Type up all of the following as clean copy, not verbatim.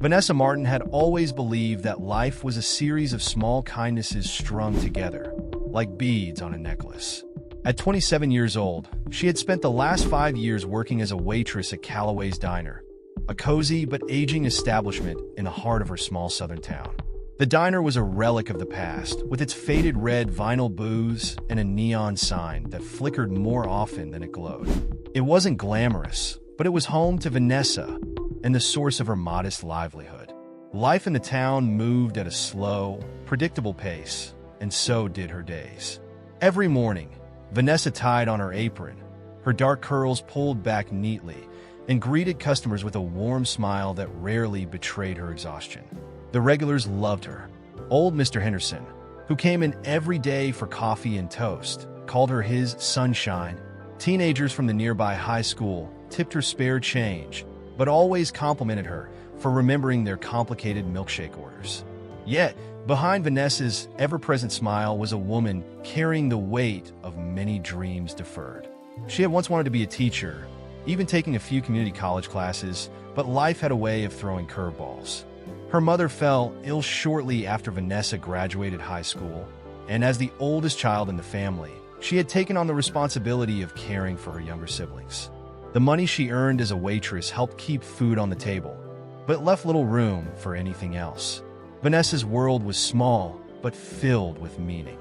Vanessa Martin had always believed that life was a series of small kindnesses strung together, like beads on a necklace. At 27 years old, she had spent the last 5 years working as a waitress at Callaway's Diner, a cozy but aging establishment in the heart of her small southern town. The diner was a relic of the past, with its faded red vinyl booths and a neon sign that flickered more often than it glowed. It wasn't glamorous, but it was home to Vanessa and the source of her modest livelihood. Life in the town moved at a slow, predictable pace, and so did her days. Every morning, Vanessa tied on her apron, her dark curls pulled back neatly, and greeted customers with a warm smile that rarely betrayed her exhaustion. The regulars loved her. Old Mr. Henderson, who came in every day for coffee and toast, called her his sunshine. Teenagers from the nearby high school tipped her spare change, but always complimented her for remembering their complicated milkshake orders. Yet, behind Vanessa's ever-present smile was a woman carrying the weight of many dreams deferred. She had once wanted to be a teacher, even taking a few community college classes, but life had a way of throwing curveballs. Her mother fell ill shortly after Vanessa graduated high school, and as the oldest child in the family, she had taken on the responsibility of caring for her younger siblings. The money she earned as a waitress helped keep food on the table, but left little room for anything else. Vanessa's world was small, but filled with meaning.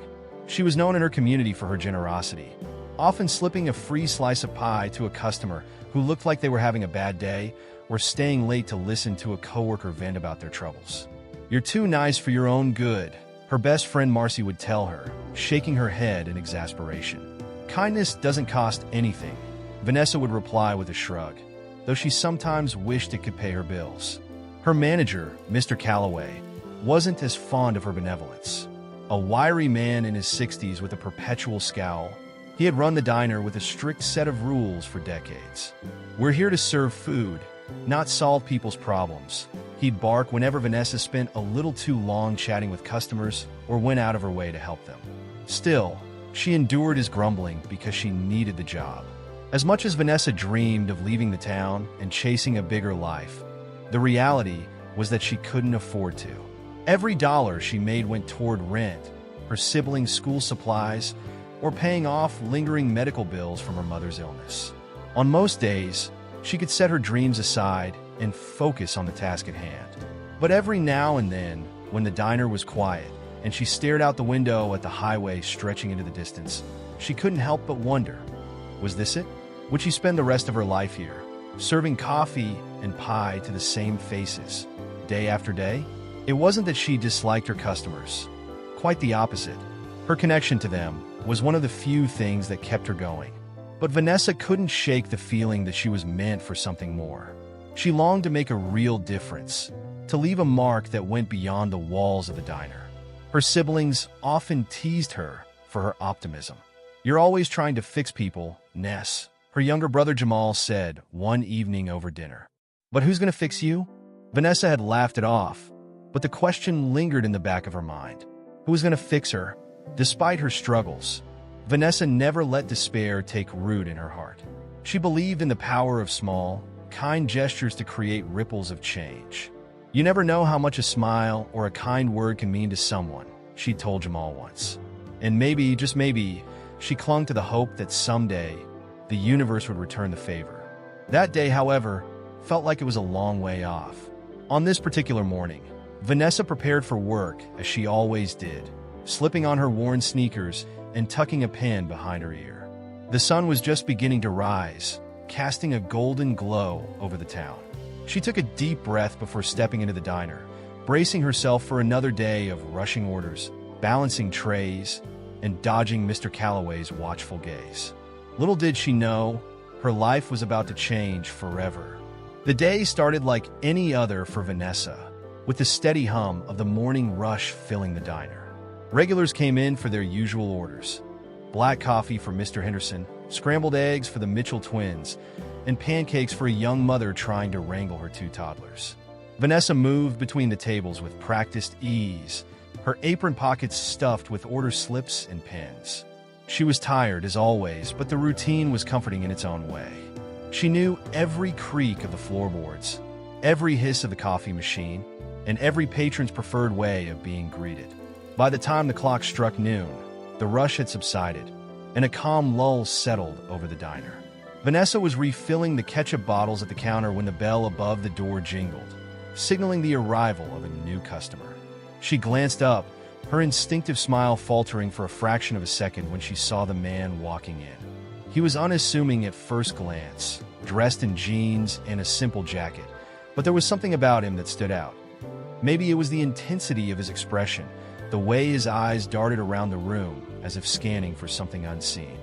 She was known in her community for her generosity, often slipping a free slice of pie to a customer who looked like they were having a bad day, or staying late to listen to a coworker vent about their troubles. "You're too nice for your own good," her best friend Marcy would tell her, shaking her head in exasperation. "Kindness doesn't cost anything," Vanessa would reply with a shrug, though she sometimes wished it could pay her bills. Her manager, Mr. Callaway, wasn't as fond of her benevolence. A wiry man in his 60s with a perpetual scowl, he had run the diner with a strict set of rules for decades. "We're here to serve food, not solve people's problems," he'd bark whenever Vanessa spent a little too long chatting with customers or went out of her way to help them. Still, she endured his grumbling because she needed the job. As much as Vanessa dreamed of leaving the town and chasing a bigger life, the reality was that she couldn't afford to. Every dollar she made went toward rent, her siblings' school supplies, or paying off lingering medical bills from her mother's illness. On most days, she could set her dreams aside and focus on the task at hand. But every now and then, when the diner was quiet and she stared out the window at the highway stretching into the distance, she couldn't help but wonder, was this it? Would she spend the rest of her life here, serving coffee and pie to the same faces, day after day? It wasn't that she disliked her customers. Quite the opposite. Her connection to them was one of the few things that kept her going. But Vanessa couldn't shake the feeling that she was meant for something more. She longed to make a real difference, to leave a mark that went beyond the walls of the diner. Her siblings often teased her for her optimism. "You're always trying to fix people, Ness," her younger brother Jamal said one evening over dinner. "But who's going to fix you?" Vanessa had laughed it off, but the question lingered in the back of her mind. Who was going to fix her? Despite her struggles, Vanessa never let despair take root in her heart. She believed in the power of small, kind gestures to create ripples of change. "You never know how much a smile or a kind word can mean to someone," she told Jamal once. And maybe, just maybe, she clung to the hope that someday the universe would return the favor. That day, however, felt like it was a long way off. On this particular morning, Vanessa prepared for work as she always did, slipping on her worn sneakers and tucking a pen behind her ear. The sun was just beginning to rise, casting a golden glow over the town. She took a deep breath before stepping into the diner, bracing herself for another day of rushing orders, balancing trays, and dodging Mr. Callaway's watchful gaze. Little did she know, her life was about to change forever. The day started like any other for Vanessa, with the steady hum of the morning rush filling the diner. Regulars came in for their usual orders: black coffee for Mr. Henderson, scrambled eggs for the Mitchell twins, and pancakes for a young mother trying to wrangle her 2 toddlers. Vanessa moved between the tables with practiced ease, her apron pockets stuffed with order slips and pens. She was tired, as always, but the routine was comforting in its own way. She knew every creak of the floorboards, every hiss of the coffee machine, and every patron's preferred way of being greeted. By the time the clock struck noon, the rush had subsided, and a calm lull settled over the diner. Vanessa was refilling the ketchup bottles at the counter when the bell above the door jingled, signaling the arrival of a new customer. She glanced up, her instinctive smile faltering for a fraction of a second when she saw the man walking in. He was unassuming at first glance, dressed in jeans and a simple jacket, but there was something about him that stood out. Maybe it was the intensity of his expression, the way his eyes darted around the room as if scanning for something unseen.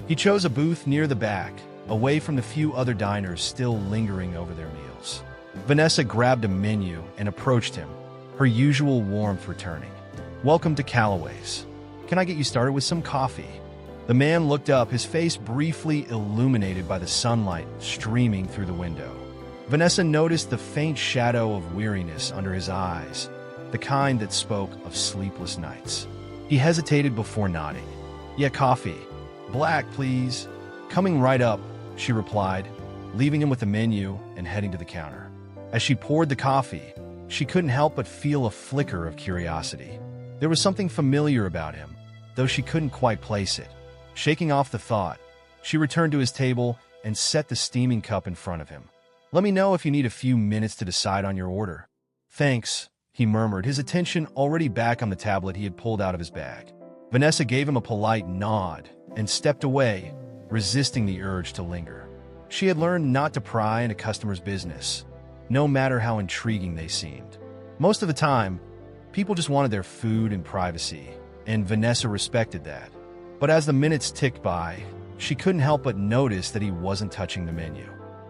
He chose a booth near the back, away from the few other diners still lingering over their meals. Vanessa grabbed a menu and approached him, her usual warmth returning. "Welcome to Callaway's. Can I get you started with some coffee?" The man looked up, his face briefly illuminated by the sunlight streaming through the window. Vanessa noticed the faint shadow of weariness under his eyes, the kind that spoke of sleepless nights. He hesitated before nodding. "Yeah, coffee. Black, please." "Coming right up," she replied, leaving him with the menu and heading to the counter. As she poured the coffee, she couldn't help but feel a flicker of curiosity. There was something familiar about him, though she couldn't quite place it. Shaking off the thought, she returned to his table and set the steaming cup in front of him. "Let me know if you need a few minutes to decide on your order." "Thanks," he murmured, his attention already back on the tablet he had pulled out of his bag. Vanessa gave him a polite nod and stepped away, resisting the urge to linger. She had learned not to pry into customers' business, no matter how intriguing they seemed. Most of the time, people just wanted their food and privacy, and Vanessa respected that. But as the minutes ticked by, she couldn't help but notice that he wasn't touching the menu.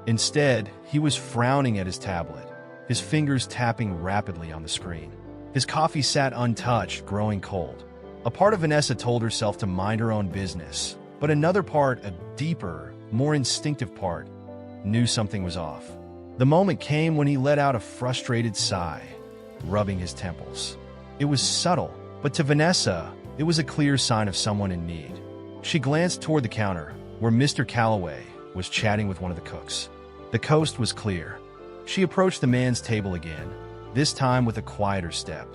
Instead, he was frowning at his tablet, his fingers tapping rapidly on the screen. His coffee sat untouched, growing cold. A part of Vanessa told herself to mind her own business, but another part, a deeper, more instinctive part, knew something was off. The moment came when he let out a frustrated sigh, rubbing his temples. It was subtle, but to Vanessa, it was a clear sign of someone in need. She glanced toward the counter, where Mr. Callaway was chatting with one of the cooks. The coast was clear. She approached the man's table again, this time with a quieter step.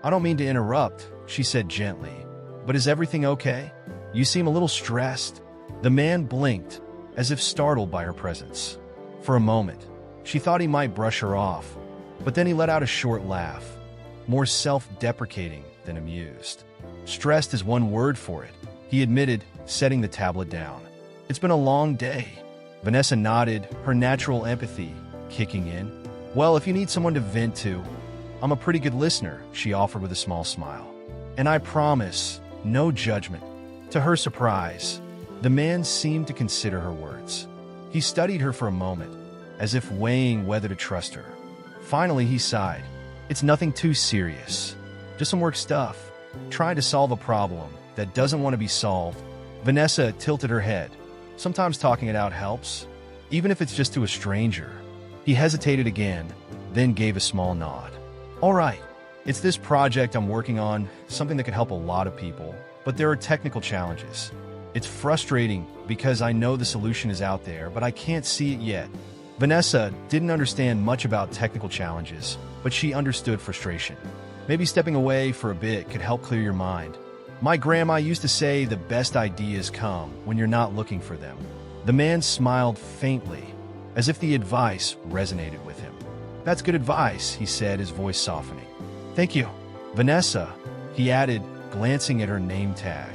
"I don't mean to interrupt," she said gently, "but is everything okay? You seem a little stressed." The man blinked, as if startled by her presence. For a moment, she thought he might brush her off, but then he let out a short laugh, more self-deprecating than amused. "Stressed is one word for it," he admitted, setting the tablet down. "It's been a long day." Vanessa nodded, her natural empathy kicking in. "Well, if you need someone to vent to, I'm a pretty good listener," she offered with a small smile. "And I promise, no judgment." To her surprise, the man seemed to consider her words. He studied her for a moment, as if weighing whether to trust her. Finally, he sighed. "It's nothing too serious. Just some work stuff. Trying to solve a problem that doesn't want to be solved." Vanessa tilted her head. "Sometimes talking it out helps, even if it's just to a stranger." He hesitated again, then gave a small nod. "All right, it's this project I'm working on, something that could help a lot of people, but there are technical challenges. It's frustrating because I know the solution is out there, but I can't see it yet." Vanessa didn't understand much about technical challenges, but she understood frustration. "Maybe stepping away for a bit could help clear your mind. My grandma used to say the best ideas come when you're not looking for them." The man smiled faintly, as if the advice resonated with him. "That's good advice," he said, his voice softening. "Thank you." "Vanessa," he added, glancing at her name tag.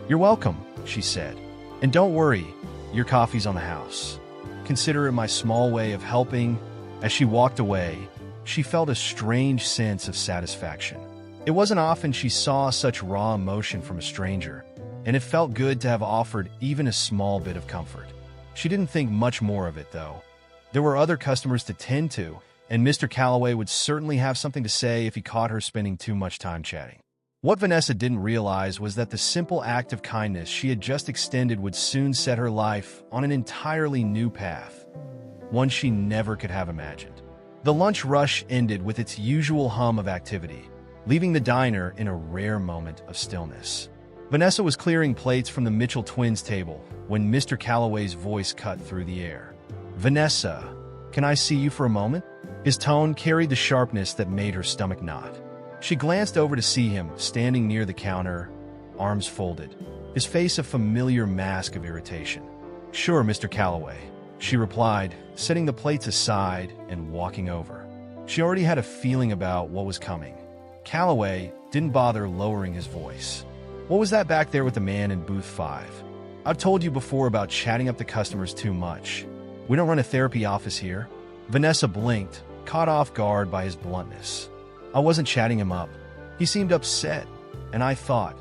"You're welcome," she said. "And don't worry, your coffee's on the house. Consider it my small way of helping." As she walked away, she felt a strange sense of satisfaction. It wasn't often she saw such raw emotion from a stranger, and it felt good to have offered even a small bit of comfort. She didn't think much more of it, though. There were other customers to tend to, and Mr. Callaway would certainly have something to say if he caught her spending too much time chatting. What Vanessa didn't realize was that the simple act of kindness she had just extended would soon set her life on an entirely new path, one she never could have imagined. The lunch rush ended with its usual hum of activity, leaving the diner in a rare moment of stillness. Vanessa was clearing plates from the Mitchell twins' table when Mr. Callaway's voice cut through the air. "Vanessa, can I see you for a moment?" His tone carried the sharpness that made her stomach knot. She glanced over to see him standing near the counter, arms folded, his face a familiar mask of irritation. "Sure, Mr. Calloway," she replied, setting the plates aside and walking over. She already had a feeling about what was coming. Calloway didn't bother lowering his voice. "What was that back there with the man in booth 5? I've told you before about chatting up the customers too much. We don't run a therapy office here." Vanessa blinked, caught off guard by his bluntness. "I wasn't chatting him up. He seemed upset, and I thought,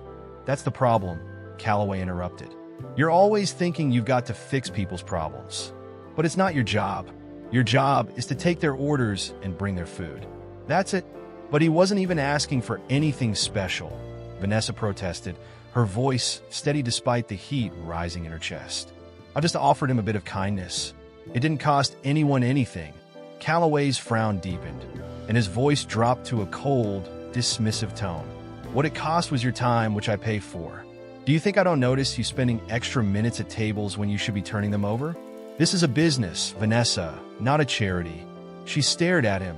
that's the problem," Calloway interrupted. "You're always thinking you've got to fix people's problems. But it's not your job. Your job is to take their orders and bring their food. That's it." "But he wasn't even asking for anything special," Vanessa protested, her voice steady despite the heat rising in her chest. "I just offered him a bit of kindness. It didn't cost anyone anything." Calloway's frown deepened, and his voice dropped to a cold, dismissive tone. "What it cost was your time, which I pay for. Do you think I don't notice you spending extra minutes at tables when you should be turning them over? This is a business, Vanessa, not a charity." She stared at him,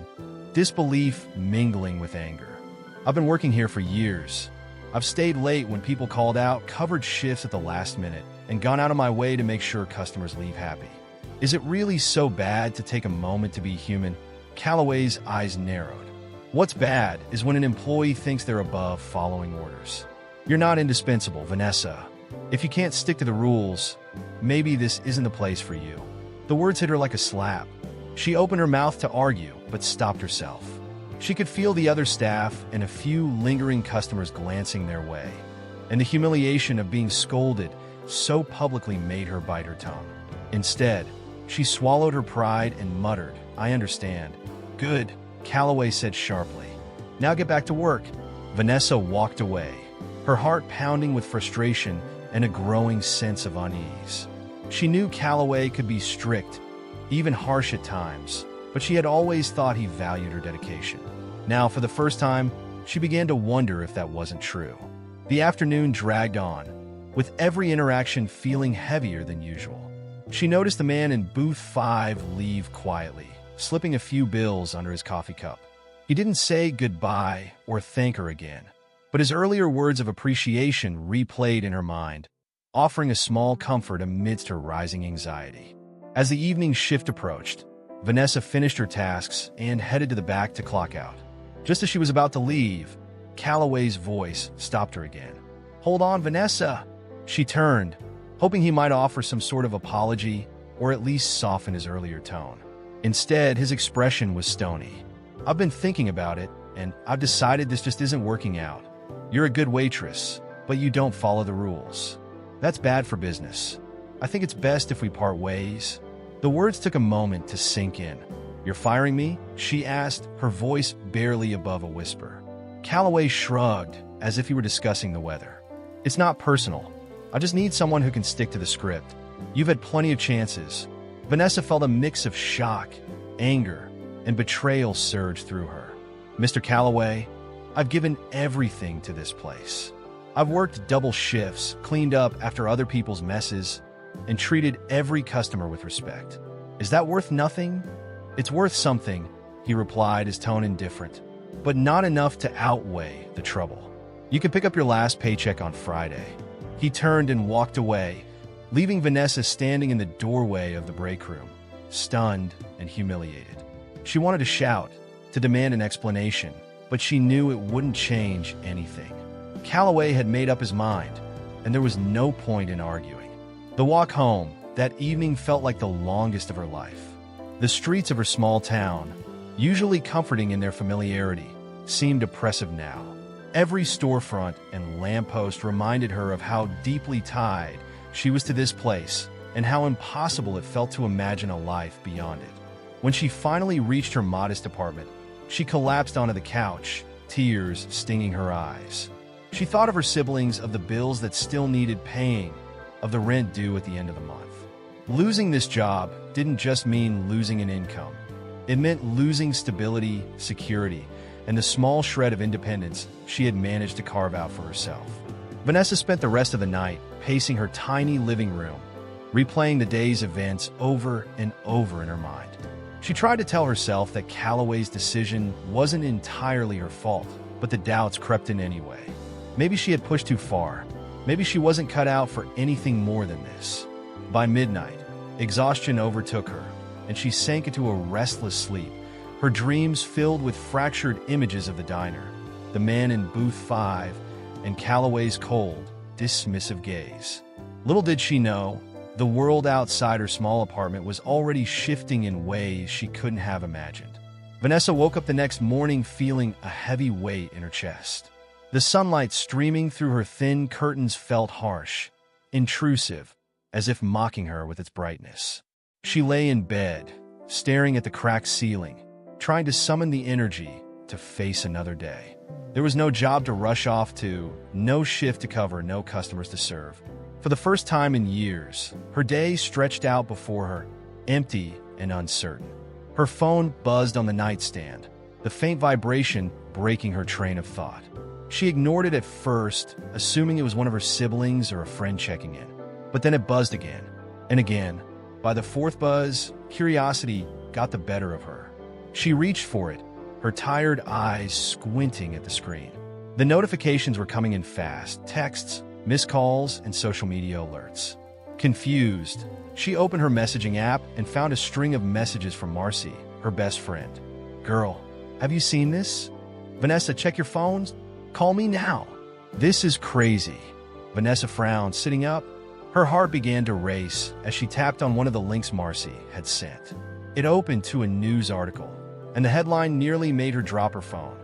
disbelief mingling with anger. "I've been working here for years. I've stayed late when people called out, covered shifts at the last minute, and gone out of my way to make sure customers leave happy. Is it really so bad to take a moment to be human?" Calloway's eyes narrowed. "What's bad is when an employee thinks they're above following orders. You're not indispensable, Vanessa. If you can't stick to the rules, maybe this isn't the place for you." The words hit her like a slap. She opened her mouth to argue, but stopped herself. She could feel the other staff and a few lingering customers glancing their way, and the humiliation of being scolded so publicly made her bite her tongue. Instead, she swallowed her pride and muttered, "I understand." "Good," Calloway said sharply. "Now get back to work." Vanessa walked away, her heart pounding with frustration and a growing sense of unease. She knew Calloway could be strict, even harsh at times, but she had always thought he valued her dedication. Now, for the first time, she began to wonder if that wasn't true. The afternoon dragged on, with every interaction feeling heavier than usual. She noticed the man in booth 5 leave quietly, slipping a few bills under his coffee cup. He didn't say goodbye or thank her again, but his earlier words of appreciation replayed in her mind, offering a small comfort amidst her rising anxiety. As the evening shift approached, Vanessa finished her tasks and headed to the back to clock out. Just as she was about to leave, Calloway's voice stopped her again. "Hold on, Vanessa!" She turned, hoping he might offer some sort of apology or at least soften his earlier tone. Instead, his expression was stony. "I've been thinking about it, and I've decided this just isn't working out. You're a good waitress, but you don't follow the rules. That's bad for business. I think it's best if we part ways." The words took a moment to sink in. "You're firing me?" she asked, her voice barely above a whisper. Calloway shrugged, as if he were discussing the weather. "It's not personal. I just need someone who can stick to the script. You've had plenty of chances." Vanessa felt a mix of shock, anger, and betrayal surge through her. "Mr. Calloway, I've given everything to this place. I've worked double shifts, cleaned up after other people's messes, and treated every customer with respect. Is that worth nothing?" "It's worth something," he replied, his tone indifferent, "but not enough to outweigh the trouble. You can pick up your last paycheck on Friday." He turned and walked away, leaving Vanessa standing in the doorway of the break room, stunned and humiliated. She wanted to shout, to demand an explanation, but she knew it wouldn't change anything. Calloway had made up his mind, and there was no point in arguing. The walk home that evening felt like the longest of her life. The streets of her small town, usually comforting in their familiarity, seemed oppressive now. Every storefront and lamppost reminded her of how deeply tied she was to this place and how impossible it felt to imagine a life beyond it. When she finally reached her modest apartment, she collapsed onto the couch, tears stinging her eyes. She thought of her siblings, of the bills that still needed paying, of the rent due at the end of the month. Losing this job didn't just mean losing an income. It meant losing stability, security, and the small shred of independence she had managed to carve out for herself. Vanessa spent the rest of the night pacing her tiny living room, replaying the day's events over and over in her mind. She tried to tell herself that Calloway's decision wasn't entirely her fault, but the doubts crept in anyway. Maybe she had pushed too far. Maybe she wasn't cut out for anything more than this. By midnight, exhaustion overtook her, and she sank into a restless sleep, her dreams filled with fractured images of the diner, the man in booth 5, and Calloway's cold, dismissive gaze. Little did she know, the world outside her small apartment was already shifting in ways she couldn't have imagined. Vanessa woke up the next morning feeling a heavy weight in her chest. The sunlight streaming through her thin curtains felt harsh, intrusive, as if mocking her with its brightness. She lay in bed, staring at the cracked ceiling, trying to summon the energy to face another day. There was no job to rush off to, no shift to cover, no customers to serve. For the first time in years, her day stretched out before her, empty and uncertain. Her phone buzzed on the nightstand, the faint vibration breaking her train of thought. She ignored it at first, assuming it was one of her siblings or a friend checking in. But then it buzzed again, and again. By the fourth buzz, curiosity got the better of her. She reached for it, her tired eyes squinting at the screen. The notifications were coming in fast, texts, missed calls, and social media alerts. Confused, she opened her messaging app and found a string of messages from Marcy, her best friend. "Girl, have you seen this? Vanessa, check your phones. Call me now." "This is crazy." Vanessa frowned, sitting up. Her heart began to race as she tapped on one of the links Marcy had sent. It opened to a news article, and the headline nearly made her drop her phone.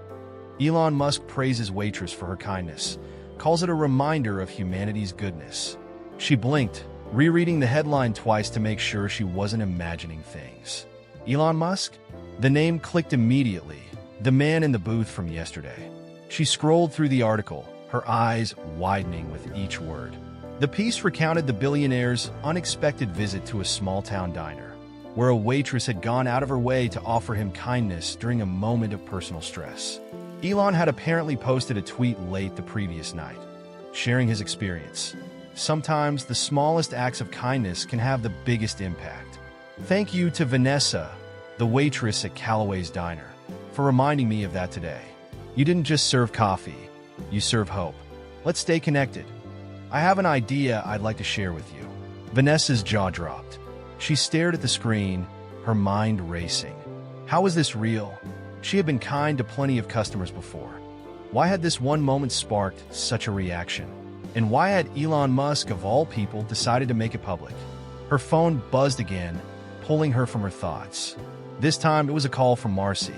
Elon Musk praises Waitress for her kindness, calls it a reminder of humanity's goodness. She blinked, rereading the headline twice to make sure she wasn't imagining things. Elon Musk? The name clicked immediately, the man in the booth from yesterday. She scrolled through the article, her eyes widening with each word. The piece recounted the billionaire's unexpected visit to a small-town diner, where a waitress had gone out of her way to offer him kindness during a moment of personal stress. Elon had apparently posted a tweet late the previous night, sharing his experience. Sometimes the smallest acts of kindness can have the biggest impact. "Thank you to Vanessa, the waitress at Calloway's Diner, for reminding me of that today. You didn't just serve coffee, you serve hope. Let's stay connected. I have an idea I'd like to share with you." Vanessa's jaw dropped. She stared at the screen, her mind racing. How was this real? She had been kind to plenty of customers before. Why had this one moment sparked such a reaction? And why had Elon Musk, of all people, decided to make it public? Her phone buzzed again, pulling her from her thoughts. This time, it was a call from Marcy.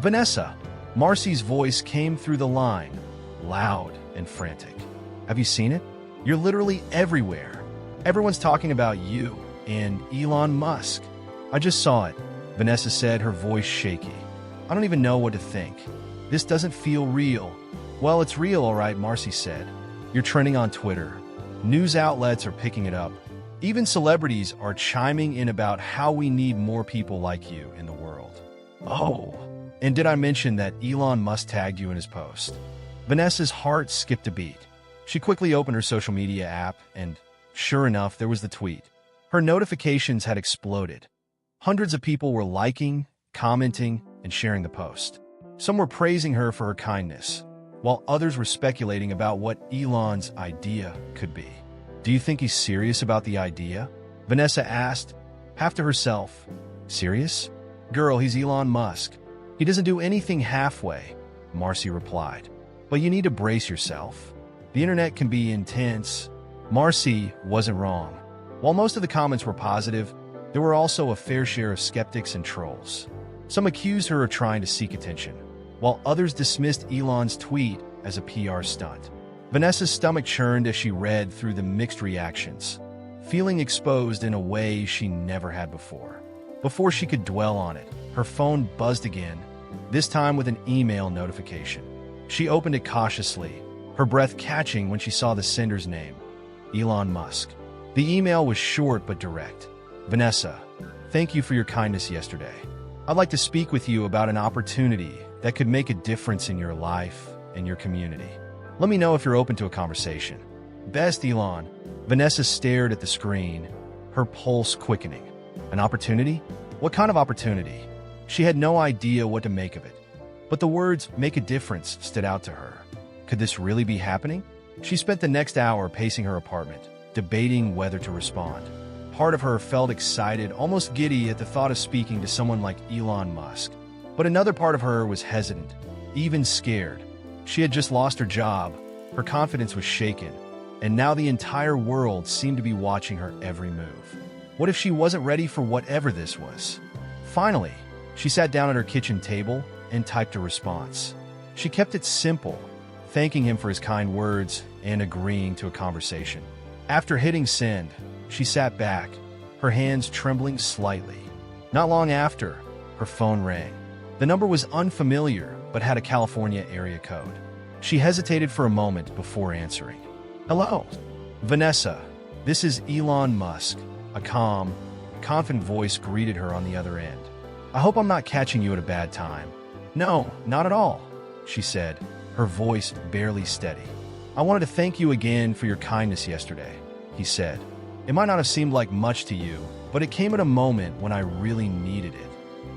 "Vanessa." Marcy's voice came through the line, loud and frantic. "Have you seen it? You're literally everywhere. Everyone's talking about you and Elon Musk." "I just saw it," Vanessa said, her voice shaky. "I don't even know what to think. This doesn't feel real." "Well, it's real, all right," Marcy said. "You're trending on Twitter. News outlets are picking it up. Even celebrities are chiming in about how we need more people like you in the world." "Oh, and did I mention that Elon Musk tagged you in his post?" Vanessa's heart skipped a beat. She quickly opened her social media app, and sure enough, there was the tweet. Her notifications had exploded. Hundreds of people were liking, commenting, and sharing the post. Some were praising her for her kindness, while others were speculating about what Elon's idea could be. "Do you think he's serious about the idea?" Vanessa asked, half to herself. "Serious? Girl, he's Elon Musk. He doesn't do anything halfway," Marcy replied. "But you need to brace yourself. The internet can be intense." Marcy wasn't wrong. While most of the comments were positive, there were also a fair share of skeptics and trolls. Some accused her of trying to seek attention, while others dismissed Elon's tweet as a PR stunt. Vanessa's stomach churned as she read through the mixed reactions, feeling exposed in a way she never had before. Before she could dwell on it, her phone buzzed again, this time with an email notification. She opened it cautiously, her breath catching when she saw the sender's name, Elon Musk. The email was short but direct. "Vanessa, thank you for your kindness yesterday. I'd like to speak with you about an opportunity that could make a difference in your life and your community. Let me know if you're open to a conversation. Best, Elon." Vanessa stared at the screen, her pulse quickening. "An opportunity? What kind of opportunity? She had no idea what to make of it. But the words "make a difference" stood out to her. Could this really be happening? She spent the next hour pacing her apartment, debating whether to respond. Part of her felt excited, almost giddy at the thought of speaking to someone like Elon Musk. But another part of her was hesitant, even scared. She had just lost her job, her confidence was shaken, and now the entire world seemed to be watching her every move. What if she wasn't ready for whatever this was? Finally, she sat down at her kitchen table and typed a response. She kept it simple, thanking him for his kind words and agreeing to a conversation. After hitting send, she sat back, her hands trembling slightly. Not long after, her phone rang. The number was unfamiliar, but had a California area code. She hesitated for a moment before answering. "Hello, Vanessa. This is Elon Musk." A calm, confident voice greeted her on the other end. "I hope I'm not catching you at a bad time." "No, not at all," she said, her voice barely steady. "I wanted to thank you again for your kindness yesterday," he said. "It might not have seemed like much to you, but it came at a moment when I really needed it.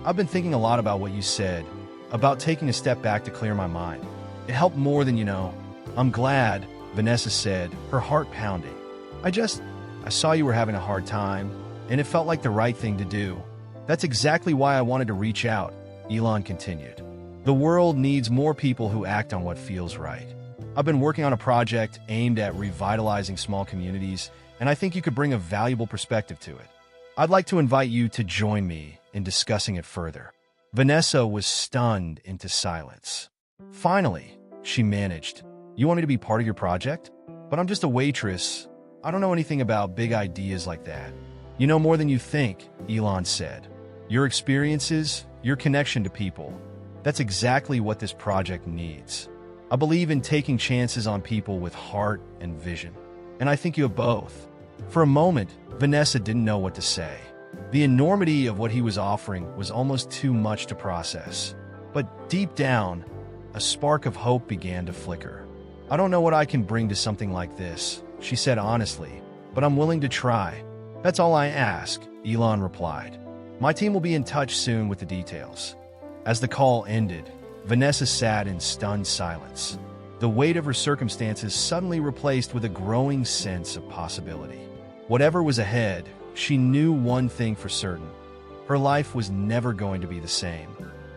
I've been thinking a lot about what you said, about taking a step back to clear my mind. It helped more than you know." "I'm glad," Vanessa said, her heart pounding. I saw you were having a hard time, and it felt like the right thing to do. That's exactly why I wanted to reach out," Elon continued. "The world needs more people who act on what feels right. I've been working on a project aimed at revitalizing small communities, and I think you could bring a valuable perspective to it. I'd like to invite you to join me in discussing it further." Vanessa was stunned into silence. Finally, she managed. "You want me to be part of your project? But I'm just a waitress. I don't know anything about big ideas like that." "You know more than you think," Elon said. "Your experiences, your connection to people. That's exactly what this project needs. I believe in taking chances on people with heart and vision. And I think you have both." For a moment, Vanessa didn't know what to say. The enormity of what he was offering was almost too much to process. But deep down, a spark of hope began to flicker. "I don't know what I can bring to something like this," she said honestly, "but I'm willing to try. That's all I ask," Elon replied. "My team will be in touch soon with the details." As the call ended, Vanessa sat in stunned silence, the weight of her circumstances suddenly replaced with a growing sense of possibility. Whatever was ahead, she knew one thing for certain. Her life was never going to be the same.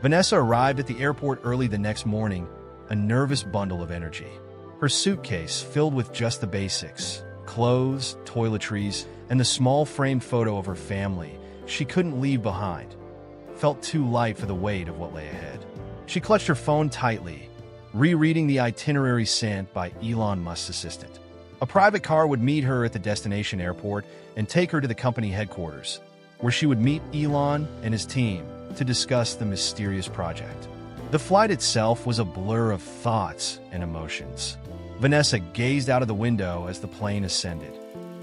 Vanessa arrived at the airport early the next morning, a nervous bundle of energy. Her suitcase filled with just the basics: clothes, toiletries, and the small framed photo of her family she couldn't leave behind, felt too light for the weight of what lay ahead. She clutched her phone tightly, rereading the itinerary sent by Elon Musk's assistant. A private car would meet her at the destination airport and take her to the company headquarters, where she would meet Elon and his team to discuss the mysterious project. The flight itself was a blur of thoughts and emotions. Vanessa gazed out of the window as the plane ascended,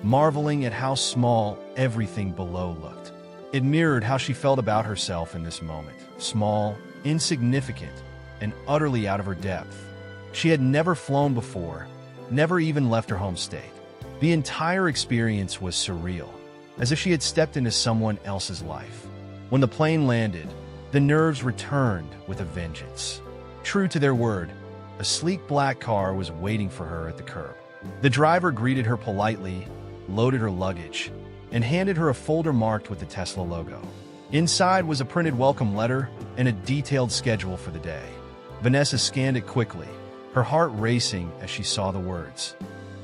marveling at how small everything below looked. It mirrored how she felt about herself in this moment: small, insignificant, and utterly out of her depth. She had never flown before, never even left her home state. The entire experience was surreal, as if she had stepped into someone else's life. When the plane landed, the nerves returned with a vengeance. True to their word, a sleek black car was waiting for her at the curb. The driver greeted her politely, loaded her luggage, and handed her a folder marked with the Tesla logo. Inside was a printed welcome letter and a detailed schedule for the day. Vanessa scanned it quickly, her heart racing as she saw the words.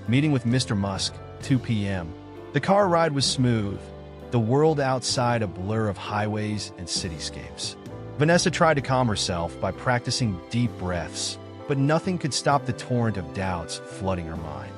Meeting with Mr. Musk, 2 p.m. The car ride was smooth, the world outside a blur of highways and cityscapes. Vanessa tried to calm herself by practicing deep breaths, but nothing could stop the torrent of doubts flooding her mind.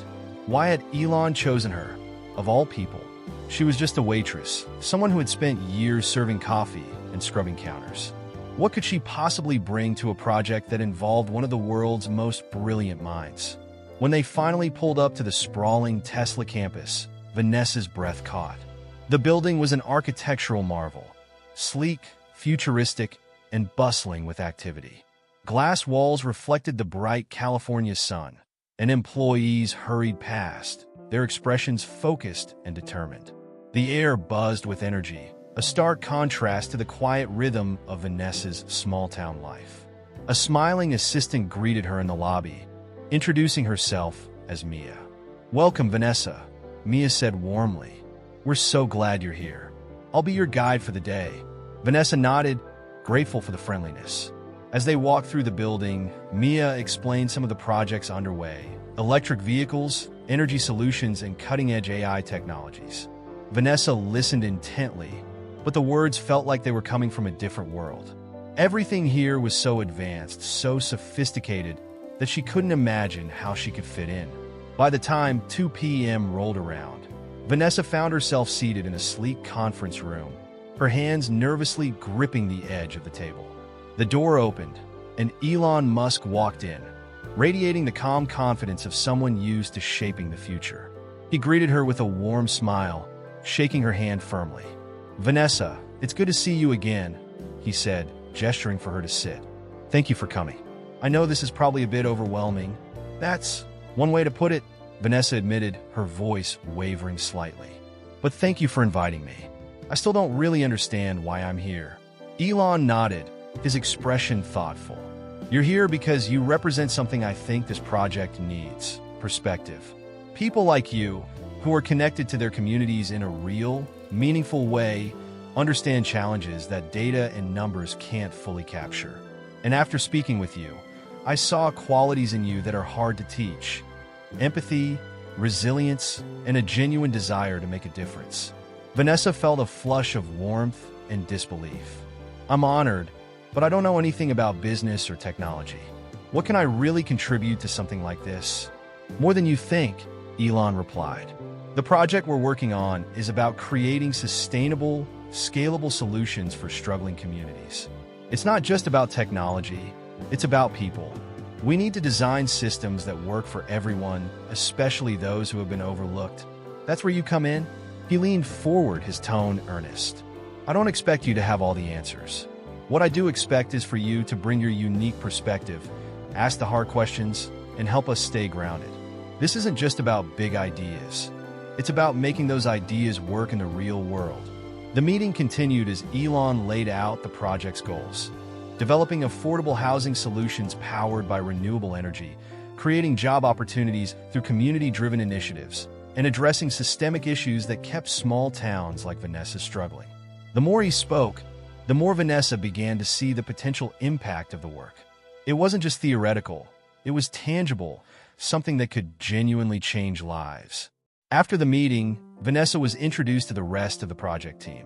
Why had Elon chosen her? Of all people, she was just a waitress, someone who had spent years serving coffee and scrubbing counters. What could she possibly bring to a project that involved one of the world's most brilliant minds? When they finally pulled up to the sprawling Tesla campus, Vanessa's breath caught. The building was an architectural marvel, sleek, futuristic, and bustling with activity. Glass walls reflected the bright California sun, and employees hurried past, their expressions focused and determined. The air buzzed with energy, a stark contrast to the quiet rhythm of Vanessa's small-town life. A smiling assistant greeted her in the lobby, introducing herself as Mia. "Welcome, Vanessa," Mia said warmly. "We're so glad you're here. I'll be your guide for the day." Vanessa nodded, grateful for the friendliness. As they walked through the building, Mia explained some of the projects underway: electric vehicles, energy solutions, and cutting-edge AI technologies. Vanessa listened intently, but the words felt like they were coming from a different world. Everything here was so advanced, so sophisticated, that she couldn't imagine how she could fit in. By the time 2 p.m. rolled around, Vanessa found herself seated in a sleek conference room, her hands nervously gripping the edge of the table. The door opened, and Elon Musk walked in, radiating the calm confidence of someone used to shaping the future. He greeted her with a warm smile, shaking her hand firmly. "Vanessa, it's good to see you again," he said, gesturing for her to sit. "Thank you for coming. I know this is probably a bit overwhelming." "That's one way to put it," Vanessa admitted, her voice wavering slightly. "But thank you for inviting me. I still don't really understand why I'm here." Elon nodded, his expression thoughtful. "You're here because you represent something I think this project needs: perspective. People like you, who are connected to their communities in a real, meaningful way, understand challenges that data and numbers can't fully capture. And after speaking with you, I saw qualities in you that are hard to teach: empathy, resilience, and a genuine desire to make a difference." Vanessa felt a flush of warmth and disbelief. "I'm honored, but I don't know anything about business or technology. What can I really contribute to something like this?" "More than you think," Elon replied. "The project we're working on is about creating sustainable, scalable solutions for struggling communities. It's not just about technology, it's about people. We need to design systems that work for everyone, especially those who have been overlooked. That's where you come in." He leaned forward, his tone earnest. "I don't expect you to have all the answers. What I do expect is for you to bring your unique perspective, ask the hard questions, and help us stay grounded. This isn't just about big ideas. It's about making those ideas work in the real world." The meeting continued as Elon laid out the project's goals: developing affordable housing solutions powered by renewable energy, creating job opportunities through community-driven initiatives, and addressing systemic issues that kept small towns like Vanessa struggling. The more he spoke, the more Vanessa began to see the potential impact of the work. It wasn't just theoretical, it was tangible, something that could genuinely change lives. After the meeting, Vanessa was introduced to the rest of the project team.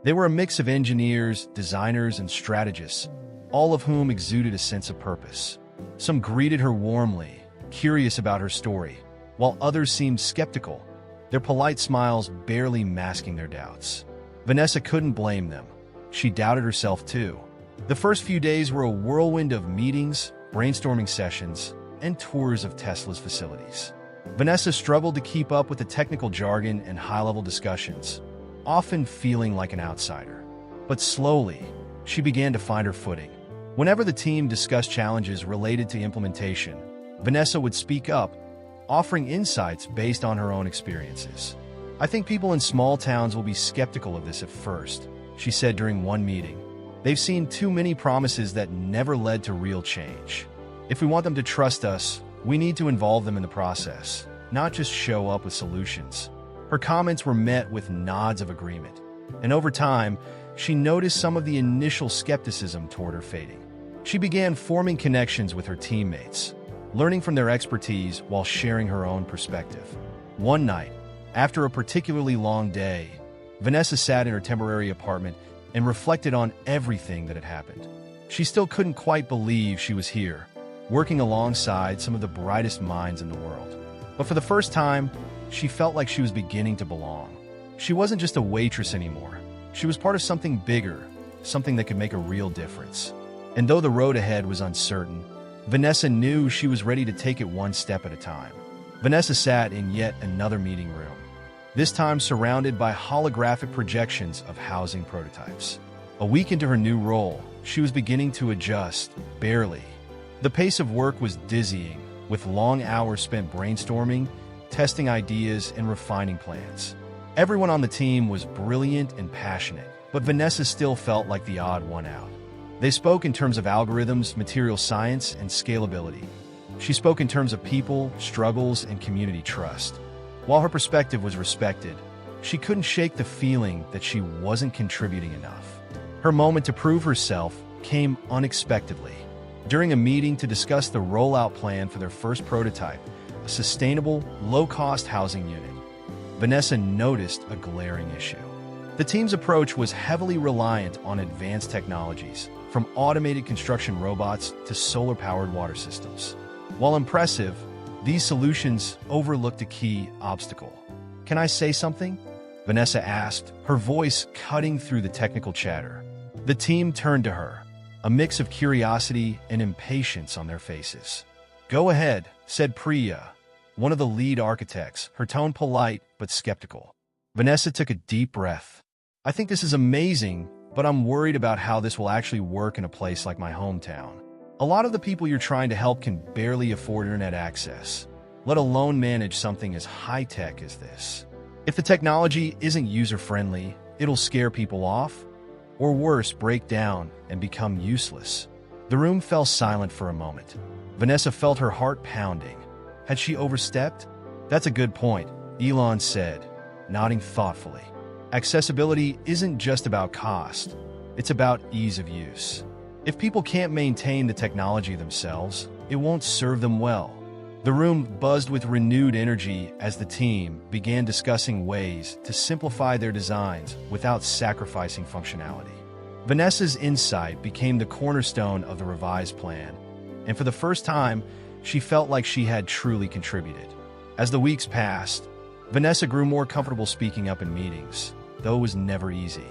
They were a mix of engineers, designers, and strategists, all of whom exuded a sense of purpose. Some greeted her warmly, curious about her story, while others seemed skeptical, their polite smiles barely masking their doubts. Vanessa couldn't blame them. She doubted herself too. The first few days were a whirlwind of meetings, brainstorming sessions, and tours of Tesla's facilities. Vanessa struggled to keep up with the technical jargon and high-level discussions, often feeling like an outsider. But slowly, she began to find her footing. Whenever the team discussed challenges related to implementation, Vanessa would speak up, offering insights based on her own experiences. "I think people in small towns will be skeptical of this at first," she said during one meeting. "They've seen too many promises that never led to real change. If we want them to trust us, we need to involve them in the process, not just show up with solutions." Her comments were met with nods of agreement, and over time, she noticed some of the initial skepticism toward her fading. She began forming connections with her teammates, learning from their expertise while sharing her own perspective. One night, after a particularly long day, Vanessa sat in her temporary apartment and reflected on everything that had happened. She still couldn't quite believe she was here, working alongside some of the brightest minds in the world. But for the first time, she felt like she was beginning to belong. She wasn't just a waitress anymore. She was part of something bigger, something that could make a real difference. And though the road ahead was uncertain, Vanessa knew she was ready to take it one step at a time. Vanessa sat in yet another meeting room, this time surrounded by holographic projections of housing prototypes. A week into her new role, she was beginning to adjust, barely. The pace of work was dizzying, with long hours spent brainstorming, testing ideas, and refining plans. Everyone on the team was brilliant and passionate, but Vanessa still felt like the odd one out. They spoke in terms of algorithms, material science, and scalability. She spoke in terms of people, struggles, and community trust. While her perspective was respected, she couldn't shake the feeling that she wasn't contributing enough. Her moment to prove herself came unexpectedly. During a meeting to discuss the rollout plan for their first prototype, a sustainable, low-cost housing unit, Vanessa noticed a glaring issue. The team's approach was heavily reliant on advanced technologies, from automated construction robots to solar-powered water systems. While impressive, these solutions overlooked a key obstacle. "Can I say something?" Vanessa asked, her voice cutting through the technical chatter. The team turned to her, a mix of curiosity and impatience on their faces. "Go ahead," said Priya, one of the lead architects, her tone polite but skeptical. Vanessa took a deep breath. "I think this is amazing, but I'm worried about how this will actually work in a place like my hometown. A lot of the people you're trying to help can barely afford internet access, let alone manage something as high-tech as this. If the technology isn't user-friendly, it'll scare people off, or worse, break down and become useless." The room fell silent for a moment. Vanessa felt her heart pounding. Had she overstepped? "That's a good point," Elon said, nodding thoughtfully. "Accessibility isn't just about cost, it's about ease of use. If people can't maintain the technology themselves, it won't serve them well." The room buzzed with renewed energy as the team began discussing ways to simplify their designs without sacrificing functionality. Vanessa's insight became the cornerstone of the revised plan, and for the first time, she felt like she had truly contributed. As the weeks passed, Vanessa grew more comfortable speaking up in meetings, though it was never easy.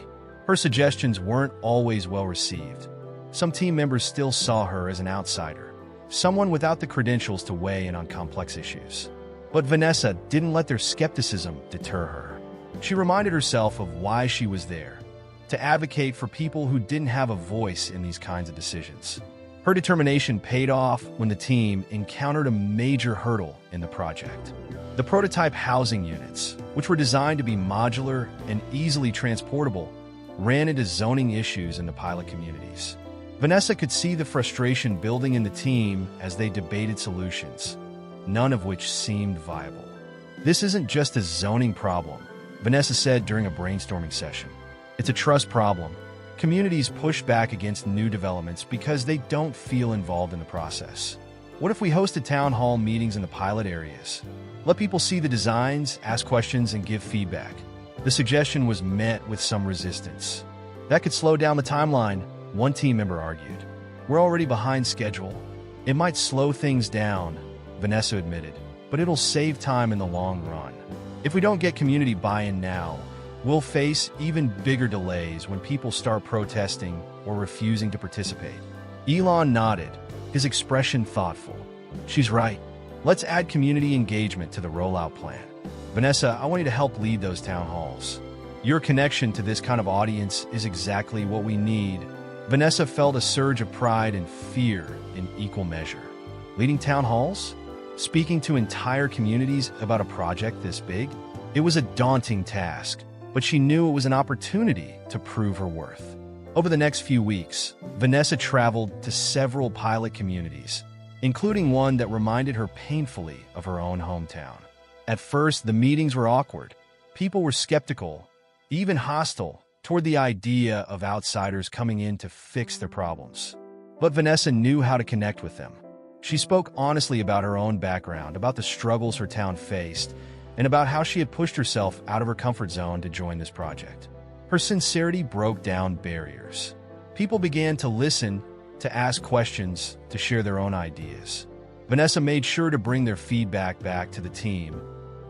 Her suggestions weren't always well received. Some team members still saw her as an outsider, someone without the credentials to weigh in on complex issues. But Vanessa didn't let their skepticism deter her. She reminded herself of why she was there, to advocate for people who didn't have a voice in these kinds of decisions. Her determination paid off when the team encountered a major hurdle in the project. The prototype housing units, which were designed to be modular and easily transportable, ran into zoning issues in the pilot communities. Vanessa could see the frustration building in the team as they debated solutions, none of which seemed viable. "This isn't just a zoning problem," Vanessa said during a brainstorming session. "It's a trust problem. Communities push back against new developments because they don't feel involved in the process. What if we hosted town hall meetings in the pilot areas? Let people see the designs, ask questions, and give feedback." The suggestion was met with some resistance. "That could slow down the timeline," one team member argued. "We're already behind schedule." "It might slow things down," Vanessa admitted, "but it'll save time in the long run. If we don't get community buy-in now, we'll face even bigger delays when people start protesting or refusing to participate." Elon nodded, his expression thoughtful. "She's right. Let's add community engagement to the rollout plan. Vanessa, I want you to help lead those town halls. Your connection to this kind of audience is exactly what we need." Vanessa felt a surge of pride and fear in equal measure. Leading town halls? Speaking to entire communities about a project this big? It was a daunting task, but she knew it was an opportunity to prove her worth. Over the next few weeks, Vanessa traveled to several pilot communities, including one that reminded her painfully of her own hometown. At first, the meetings were awkward. People were skeptical, even hostile, toward the idea of outsiders coming in to fix their problems. But Vanessa knew how to connect with them. She spoke honestly about her own background, about the struggles her town faced, and about how she had pushed herself out of her comfort zone to join this project. Her sincerity broke down barriers. People began to listen, to ask questions, to share their own ideas. Vanessa made sure to bring their feedback back to the team,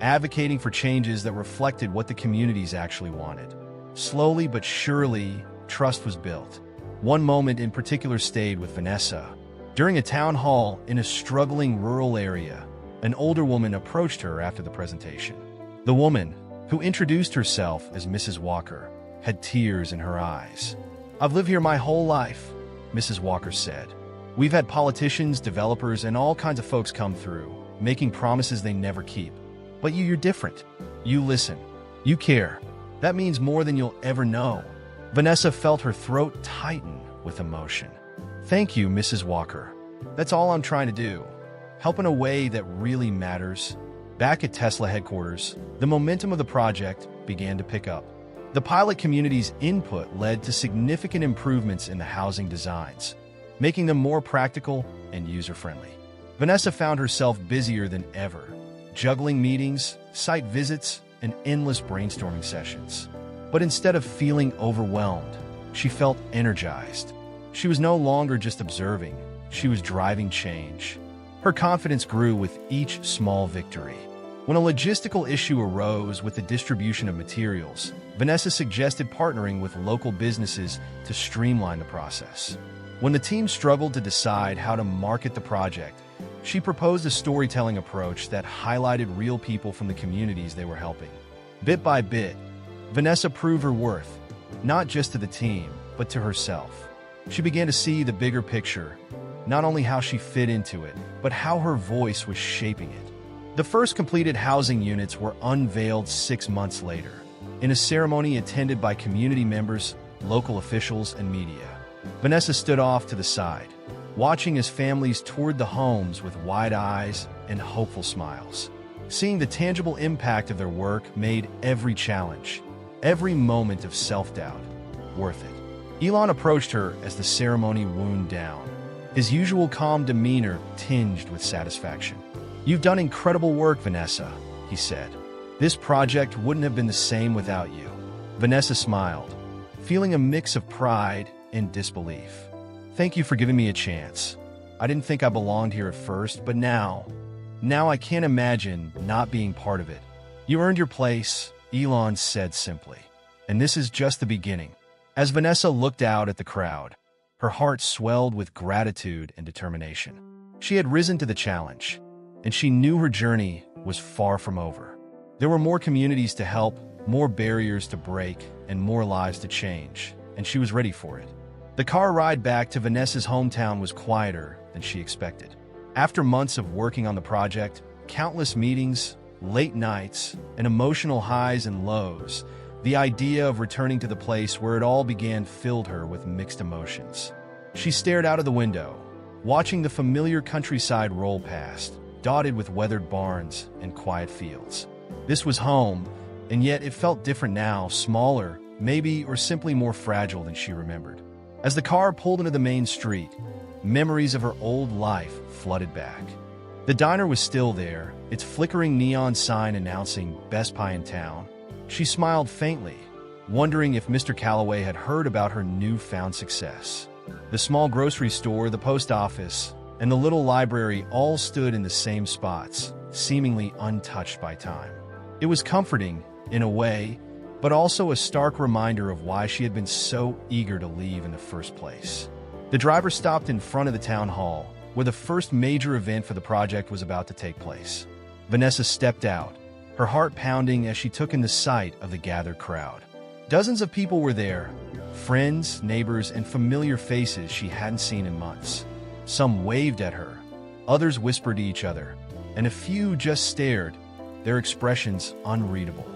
advocating for changes that reflected what the communities actually wanted. Slowly but surely, trust was built. One moment in particular stayed with Vanessa. During a town hall in a struggling rural area, an older woman approached her after the presentation. The woman, who introduced herself as Mrs. Walker, had tears in her eyes. "I've lived here my whole life," Mrs. Walker said. "We've had politicians, developers, and all kinds of folks come through, making promises they never keep. But you're different. You listen. You care. That means more than you'll ever know." Vanessa felt her throat tighten with emotion. "Thank you, Mrs. Walker. That's all I'm trying to do. Help in a way that really matters." Back at Tesla headquarters, the momentum of the project began to pick up. The pilot community's input led to significant improvements in the housing designs, making them more practical and user-friendly. Vanessa found herself busier than ever, juggling meetings, site visits, and endless brainstorming sessions. But instead of feeling overwhelmed, she felt energized. She was no longer just observing, she was driving change. Her confidence grew with each small victory. When a logistical issue arose with the distribution of materials, Vanessa suggested partnering with local businesses to streamline the process. When the team struggled to decide how to market the project, she proposed a storytelling approach that highlighted real people from the communities they were helping. Bit by bit, Vanessa proved her worth, not just to the team, but to herself. She began to see the bigger picture, not only how she fit into it, but how her voice was shaping it. The first completed housing units were unveiled 6 months later, in a ceremony attended by community members, local officials, and media. Vanessa stood off to the side, watching as families toured the homes with wide eyes and hopeful smiles. Seeing the tangible impact of their work made every challenge, every moment of self-doubt, worth it. Elon approached her as the ceremony wound down, his usual calm demeanor tinged with satisfaction. "You've done incredible work, Vanessa," he said. "This project wouldn't have been the same without you." Vanessa smiled, feeling a mix of pride and disbelief. "Thank you for giving me a chance. I didn't think I belonged here at first, but now I can't imagine not being part of it." "You earned your place," Elon said simply. "And this is just the beginning." As Vanessa looked out at the crowd, her heart swelled with gratitude and determination. She had risen to the challenge, and she knew her journey was far from over. There were more communities to help, more barriers to break, and more lives to change, and she was ready for it. The car ride back to Vanessa's hometown was quieter than she expected. After months of working on the project, countless meetings, late nights, and emotional highs and lows, the idea of returning to the place where it all began filled her with mixed emotions. She stared out of the window, watching the familiar countryside roll past, dotted with weathered barns and quiet fields. This was home, and yet it felt different now, smaller, maybe, or simply more fragile than she remembered. As the car pulled into the main street, memories of her old life flooded back. The diner was still there, its flickering neon sign announcing "Best Pie in Town." She smiled faintly, wondering if Mr. Calloway had heard about her newfound success. The small grocery store, the post office, and the little library all stood in the same spots, seemingly untouched by time. It was comforting, in a way, but also a stark reminder of why she had been so eager to leave in the first place. The driver stopped in front of the town hall, where the first major event for the project was about to take place. Vanessa stepped out, her heart pounding as she took in the sight of the gathered crowd. Dozens of people were there, friends, neighbors, and familiar faces she hadn't seen in months. Some waved at her, others whispered to each other, and a few just stared, their expressions unreadable.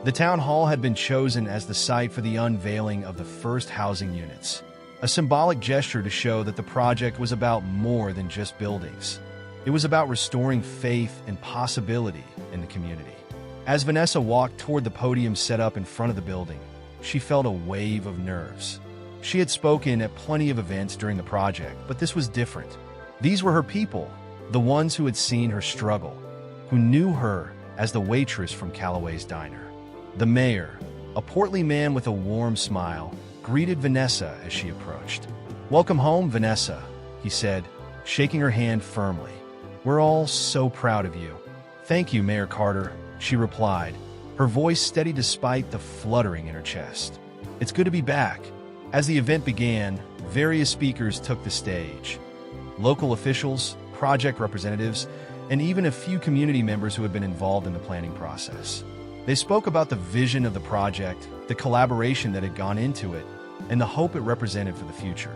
The town hall had been chosen as the site for the unveiling of the first housing units, a symbolic gesture to show that the project was about more than just buildings. It was about restoring faith and possibility in the community. As Vanessa walked toward the podium set up in front of the building, she felt a wave of nerves. She had spoken at plenty of events during the project, but this was different. These were her people, the ones who had seen her struggle, who knew her as the waitress from Calloway's diner. The mayor, a portly man with a warm smile, greeted Vanessa as she approached. "Welcome home, Vanessa," he said, shaking her hand firmly. "We're all so proud of you." "Thank you, Mayor Carter," she replied, her voice steady despite the fluttering in her chest. "It's good to be back." As the event began, various speakers took the stage. Local officials, project representatives, and even a few community members who had been involved in the planning process. They spoke about the vision of the project, the collaboration that had gone into it, and the hope it represented for the future.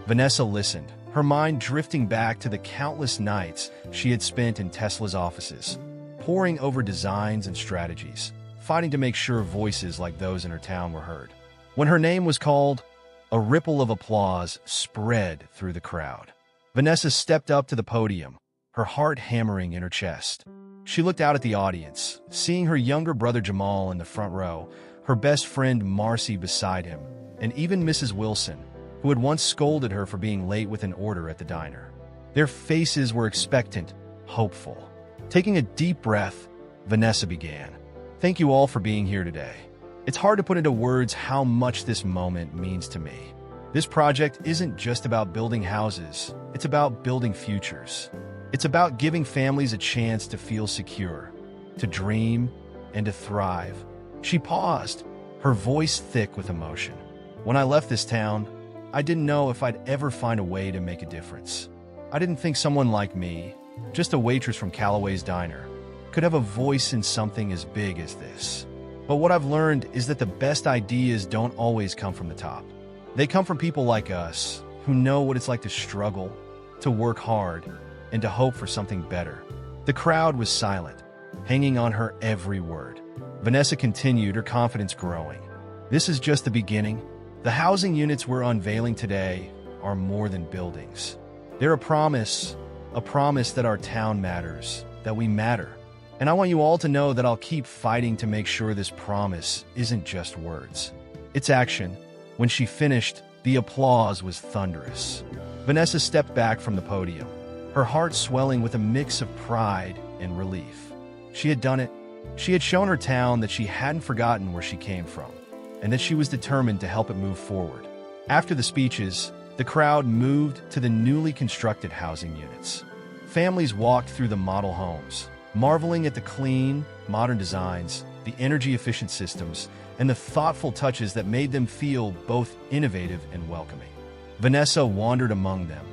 Vanessa listened, her mind drifting back to the countless nights she had spent in Tesla's offices, poring over designs and strategies, fighting to make sure voices like those in her town were heard. When her name was called, a ripple of applause spread through the crowd. Vanessa stepped up to the podium, her heart hammering in her chest. She looked out at the audience, seeing her younger brother Jamal in the front row, her best friend Marcy beside him, and even Mrs. Wilson, who had once scolded her for being late with an order at the diner. Their faces were expectant, hopeful. Taking a deep breath, Vanessa began. "Thank you all for being here today. It's hard to put into words how much this moment means to me. This project isn't just about building houses, it's about building futures. It's about giving families a chance to feel secure, to dream, and to thrive." She paused, her voice thick with emotion. "When I left this town, I didn't know if I'd ever find a way to make a difference. I didn't think someone like me, just a waitress from Callaway's diner, could have a voice in something as big as this. But what I've learned is that the best ideas don't always come from the top. They come from people like us, who know what it's like to struggle, to work hard, and to hope for something better." The crowd was silent, hanging on her every word. Vanessa continued, her confidence growing. "This is just the beginning. The housing units we're unveiling today are more than buildings. They're a promise that our town matters, that we matter. And I want you all to know that I'll keep fighting to make sure this promise isn't just words. It's action." When she finished, the applause was thunderous. Vanessa stepped back from the podium, her heart swelling with a mix of pride and relief. She had done it. She had shown her town that she hadn't forgotten where she came from, and that she was determined to help it move forward. After the speeches, the crowd moved to the newly constructed housing units. Families walked through the model homes, marveling at the clean, modern designs, the energy-efficient systems, and the thoughtful touches that made them feel both innovative and welcoming. Vanessa wandered among them,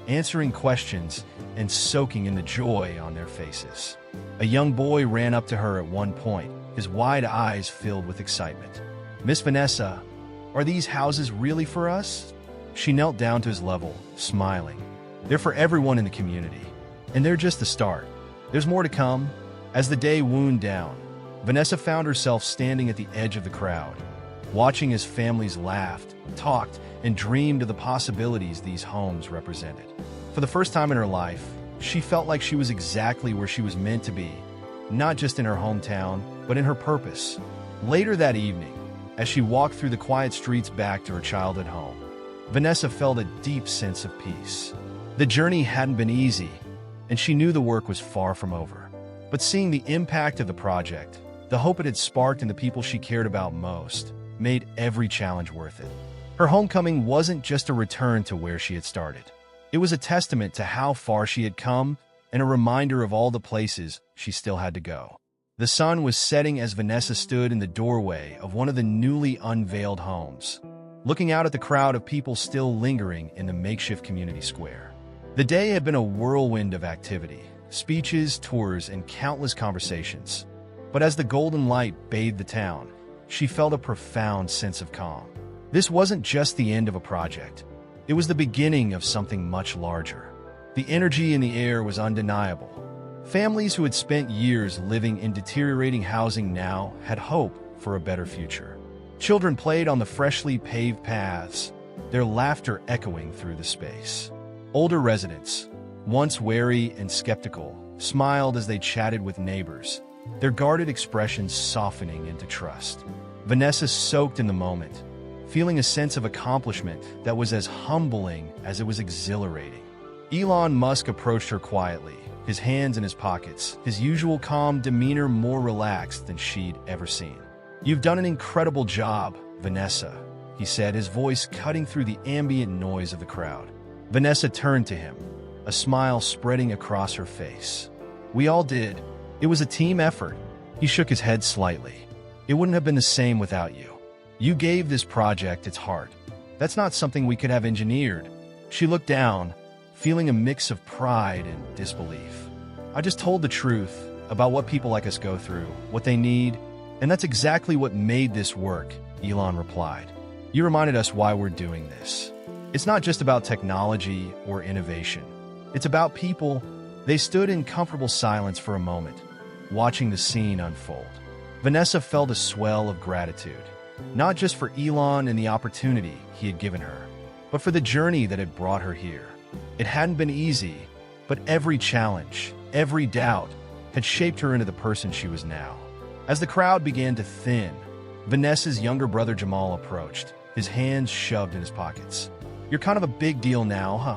answering questions and soaking in the joy on their faces. A young boy ran up to her at one point, his wide eyes filled with excitement. "Miss Vanessa, are these houses really for us?" She knelt down to his level, smiling. "They're for everyone in the community, and they're just the start. There's more to come." As the day wound down, Vanessa found herself standing at the edge of the crowd, watching as families laughed, talked, and dreamed of the possibilities these homes represented. For the first time in her life, she felt like she was exactly where she was meant to be, not just in her hometown, but in her purpose. Later that evening, as she walked through the quiet streets back to her childhood home, Vanessa felt a deep sense of peace. The journey hadn't been easy, and she knew the work was far from over. But seeing the impact of the project, the hope it had sparked in the people she cared about most, made every challenge worth it. Her homecoming wasn't just a return to where she had started. It was a testament to how far she had come and a reminder of all the places she still had to go. The sun was setting as Vanessa stood in the doorway of one of the newly unveiled homes, looking out at the crowd of people still lingering in the makeshift community square. The day had been a whirlwind of activity, speeches, tours, and countless conversations. But as the golden light bathed the town, she felt a profound sense of calm. This wasn't just the end of a project. It was the beginning of something much larger. The energy in the air was undeniable. Families who had spent years living in deteriorating housing now had hope for a better future. Children played on the freshly paved paths, their laughter echoing through the space. Older residents, once wary and skeptical, smiled as they chatted with neighbors, their guarded expressions softening into trust. Vanessa soaked in the moment, feeling a sense of accomplishment that was as humbling as it was exhilarating. Elon Musk approached her quietly, his hands in his pockets, his usual calm demeanor more relaxed than she'd ever seen. "You've done an incredible job, Vanessa," he said, his voice cutting through the ambient noise of the crowd. Vanessa turned to him, a smile spreading across her face. "We all did. It was a team effort." He shook his head slightly. "It wouldn't have been the same without you. You gave this project its heart. That's not something we could have engineered." She looked down, feeling a mix of pride and disbelief. "I just told the truth about what people like us go through, what they need, and that's exactly what made this work," Elon replied. "You reminded us why we're doing this. It's not just about technology or innovation. It's about people." They stood in comfortable silence for a moment, watching the scene unfold. Vanessa felt a swell of gratitude. not just for Elon and the opportunity he had given her, but for the journey that had brought her here. It hadn't been easy, but every challenge, every doubt, had shaped her into the person she was now. As the crowd began to thin, Vanessa's younger brother Jamal approached, his hands shoved in his pockets. "You're kind of a big deal now, huh?"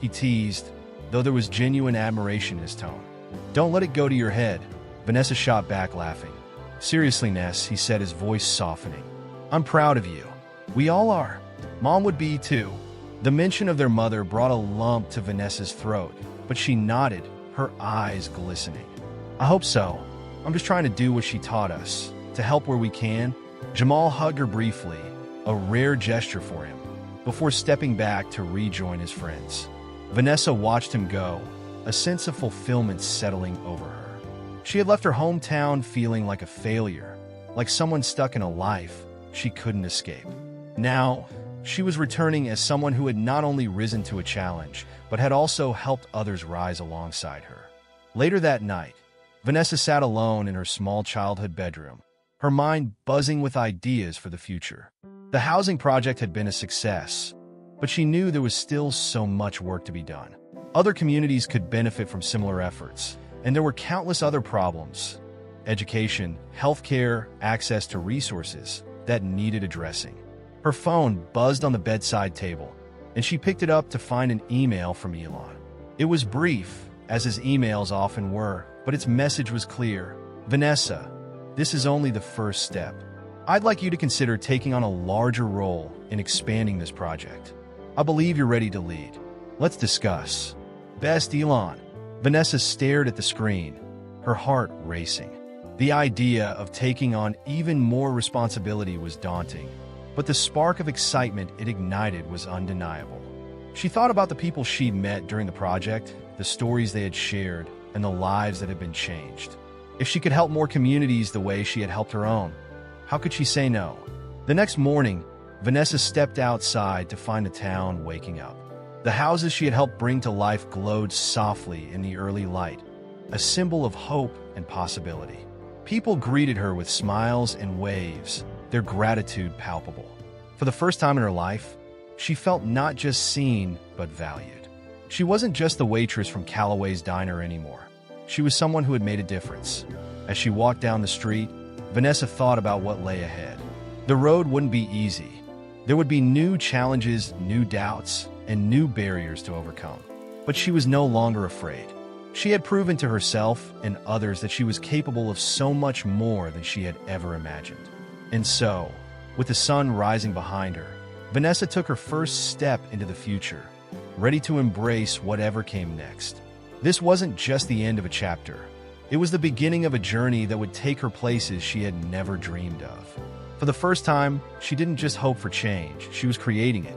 he teased, though there was genuine admiration in his tone. "Don't let it go to your head," Vanessa shot back, laughing. "Seriously, Ness," he said, his voice softening. "I'm proud of you. We all are. Mom would be too." The mention of their mother brought a lump to Vanessa's throat, but she nodded, her eyes glistening. "I hope so. I'm just trying to do what she taught us, to help where we can." Jamal hugged her briefly, a rare gesture for him, before stepping back to rejoin his friends. Vanessa watched him go, a sense of fulfillment settling over her. She had left her hometown feeling like a failure, like someone stuck in a life she couldn't escape. Now, she was returning as someone who had not only risen to a challenge, but had also helped others rise alongside her. Later that night, Vanessa sat alone in her small childhood bedroom, her mind buzzing with ideas for the future. The housing project had been a success, but she knew there was still so much work to be done. Other communities could benefit from similar efforts, and there were countless other problems: education, healthcare, access to resources that needed addressing. Her phone buzzed on the bedside table, and she picked it up to find an email from Elon. It was brief, as his emails often were, but its message was clear. "Vanessa, this is only the first step. I'd like you to consider taking on a larger role in expanding this project. I believe you're ready to lead. Let's discuss." "Best Elon." Vanessa stared at the screen, her heart racing. The idea of taking on even more responsibility was daunting, but the spark of excitement it ignited was undeniable. She thought about the people she'd met during the project, the stories they had shared, and the lives that had been changed. If she could help more communities the way she had helped her own, how could she say no? The next morning, Vanessa stepped outside to find the town waking up. The houses she had helped bring to life glowed softly in the early light, a symbol of hope and possibility. People greeted her with smiles and waves, their gratitude palpable. For the first time in her life, she felt not just seen, but valued. She wasn't just the waitress from Calloway's diner anymore. She was someone who had made a difference. As she walked down the street, Vanessa thought about what lay ahead. The road wouldn't be easy. There would be new challenges, new doubts, and new barriers to overcome. But she was no longer afraid. She had proven to herself and others that she was capable of so much more than she had ever imagined. And so, with the sun rising behind her, Vanessa took her first step into the future, ready to embrace whatever came next. This wasn't just the end of a chapter. It was the beginning of a journey that would take her places she had never dreamed of. For the first time, she didn't just hope for change, she was creating it.